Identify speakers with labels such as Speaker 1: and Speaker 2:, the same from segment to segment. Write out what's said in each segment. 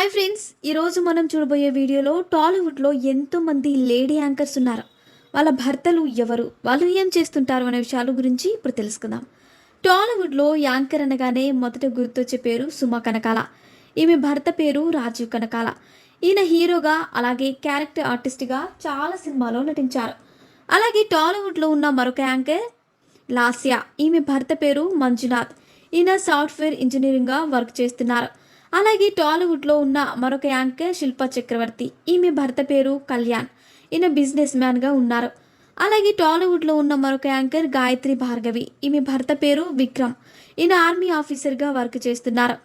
Speaker 1: Hi friends, ఈరోజు మనం చూడబోయే వీడియోలో టాలీవుడ్లో ఎంతోమంది లేడీ యాంకర్స్ ఉన్నారు. వాళ్ళ భర్తలు ఎవరు, వాళ్ళు ఏం చేస్తుంటారు అనే విషయాల గురించి ఇప్పుడు తెలుసుకుందాం. టాలీవుడ్లో యాంకర్ అనగానే మొదట గుర్తొచ్చే పేరు సుమ కనకాల. ఈమె భర్త పేరు రాజీవ్ కనకాల. ఈయన హీరోగా అలాగే క్యారెక్టర్ ఆర్టిస్ట్గా చాలా సినిమాలో నటించారు. అలాగే టాలీవుడ్లో ఉన్న మరొక యాంకర్ లాస్యా. ఈమె భర్త పేరు మంజునాథ్. ఈయన సాఫ్ట్వేర్ ఇంజనీరింగ్గా వర్క్ చేస్తున్నారు. అలాగే టాలీవుడ్లో ఉన్న మరొక యాంకర్ శిల్పా చక్రవర్తి. ఈమె భర్త పేరు కళ్యాణ్. ఈయన బిజినెస్ మ్యాన్గా ఉన్నారు. అలాగే టాలీవుడ్లో ఉన్న మరొక యాంకర్ గాయత్రి భార్గవి. ఈమె భర్త పేరు విక్రమ్. ఈయన ఆర్మీ ఆఫీసర్గా వర్క్ చేస్తున్నారు.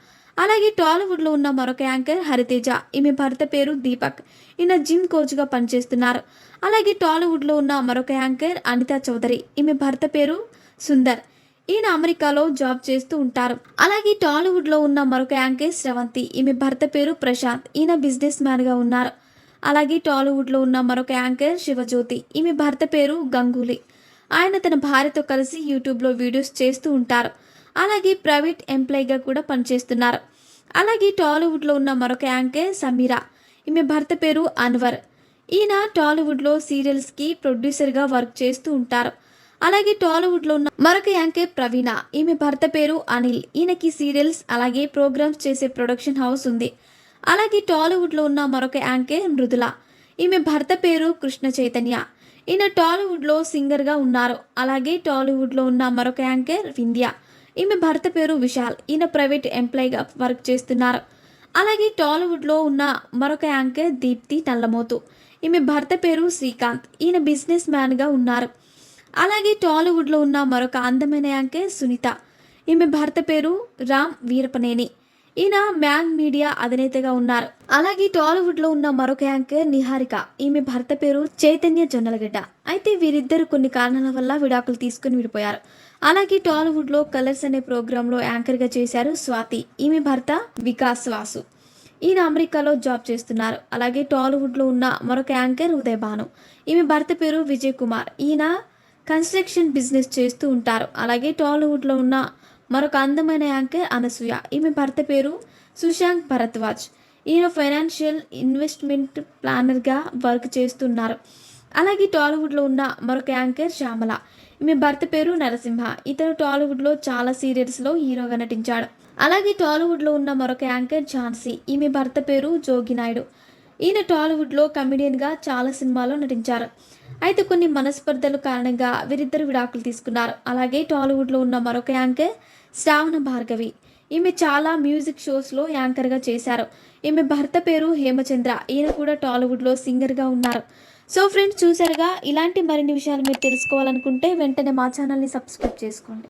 Speaker 1: అలాగే టాలీవుడ్లో ఉన్న మరొక యాంకర్ హరితేజ. ఈమె భర్త పేరు దీపక్. ఈయన జిమ్ కోచ్గా పనిచేస్తున్నారు. అలాగే టాలీవుడ్లో ఉన్న మరొక యాంకర్ అనితా చౌదరి. ఈమె భర్త పేరు సుందర్. ఈయన అమెరికాలో జాబ్ చేస్తూ ఉంటారు. అలాగే టాలీవుడ్లో ఉన్న మరొక యాంకర్ శ్రవంతి. ఈమె భర్త పేరు ప్రశాంత్. ఈయన బిజినెస్ మ్యాన్గా ఉన్నారు. అలాగే టాలీవుడ్లో ఉన్న మరొక యాంకర్ శివజ్యోతి. ఈమె భర్త పేరు గంగూలీ. ఆయన తన భార్యతో కలిసి యూట్యూబ్లో వీడియోస్ చేస్తూ ఉంటారు. అలాగే ప్రైవేట్ ఎంప్లాయీగా కూడా పనిచేస్తున్నారు. అలాగే టాలీవుడ్లో ఉన్న మరొక యాంకర్ సమీరా. ఈమె భర్త పేరు అన్వర్. ఈయన టాలీవుడ్లో సీరియల్స్కి ప్రొడ్యూసర్గా వర్క్ చేస్తూ ఉంటారు. అలాగే టాలీవుడ్లో ఉన్న మరొక యాంకర్ ప్రవీణ. ఈమె భర్త పేరు అనిల్. ఈయనకి సీరియల్స్ అలాగే ప్రోగ్రామ్స్ చేసే ప్రొడక్షన్ హౌస్ ఉంది. అలాగే టాలీవుడ్లో ఉన్న మరొక యాంకర్ మృదుల. ఈమె భర్త పేరు కృష్ణ చైతన్య. ఈయన టాలీవుడ్లో సింగర్గా ఉన్నారు. అలాగే టాలీవుడ్లో ఉన్న మరొక యాంకర్ వింధ్య. ఈమె భర్త పేరు విశాల్. ఈయన ప్రైవేట్ ఎంప్లాయీగా వర్క్ చేస్తున్నారు. అలాగే టాలీవుడ్లో ఉన్న మరొక యాంకర్ దీప్తి నల్లమోతు. ఈమె భర్త పేరు శ్రీకాంత్. ఈయన బిజినెస్ మ్యాన్గా ఉన్నారు. అలాగే టాలీవుడ్లో ఉన్న మరొక అందమైన యాంకర్ సునీత. ఈమె భర్త పేరు రామ్ వీరపనేని. ఈయన మ్యాగ్ మీడియా అధినేతగా ఉన్నారు. అలాగే టాలీవుడ్లో ఉన్న మరొక యాంకర్ నిహారిక. ఈమె భర్త పేరు చైతన్య జొన్నలగడ్డ. అయితే వీరిద్దరు కొన్ని కారణాల వల్ల విడాకులు తీసుకుని విడిపోయారు. అలాగే టాలీవుడ్లో కలర్స్ అనే ప్రోగ్రాంలో యాంకర్గా చేశారు స్వాతి. ఈమె భర్త వికాస్ వాసు. ఈయన అమెరికాలో జాబ్ చేస్తున్నారు. అలాగే టాలీవుడ్లో ఉన్న మరొక యాంకర్ ఉదయ్ భాను. ఈమె భర్త పేరు విజయ్ కుమార్. ఈయన కన్స్ట్రక్షన్ బిజినెస్ చేస్తూ ఉంటారు. అలాగే టాలీవుడ్లో ఉన్న మరొక అందమైన యాంకర్ అనసూయ. ఈమె భర్త పేరు సుశాంక్ భరద్వాజ్. ఈయన ఫైనాన్షియల్ ఇన్వెస్ట్మెంట్ ప్లానర్గా వర్క్ చేస్తున్నారు. అలాగే టాలీవుడ్లో ఉన్న మరొక యాంకర్ శ్యామల. ఈమె భర్త పేరు నరసింహ. ఇతను టాలీవుడ్లో చాలా సీరియల్స్లో హీరోగా నటించాడు. అలాగే టాలీవుడ్లో ఉన్న మరొక యాంకర్ ఝాన్సీ. ఈమె భర్త పేరు జోగినాయుడు. ఈయన టాలీవుడ్లో కమెడియన్గా చాలా సినిమాల్లో నటించారు. అయితే కొన్ని మనస్పర్ధల కారణంగా వీరిద్దరు విడాకులు తీసుకున్నారు. అలాగే టాలీవుడ్లో ఉన్న మరొక యాంకర్ శ్రావణ భార్గవి. ఈమె చాలా మ్యూజిక్ షోస్లో యాంకర్గా చేశారు. ఈమె భర్త పేరు హేమచంద్ర. ఈయన కూడా టాలీవుడ్లో సింగర్గా ఉన్నారు. సో ఫ్రెండ్స్, చూసారుగా, ఇలాంటి మరిన్ని విషయాలు మీరు తెలుసుకోవాలనుకుంటే వెంటనే మా ఛానల్ని సబ్స్క్రైబ్ చేసుకోండి.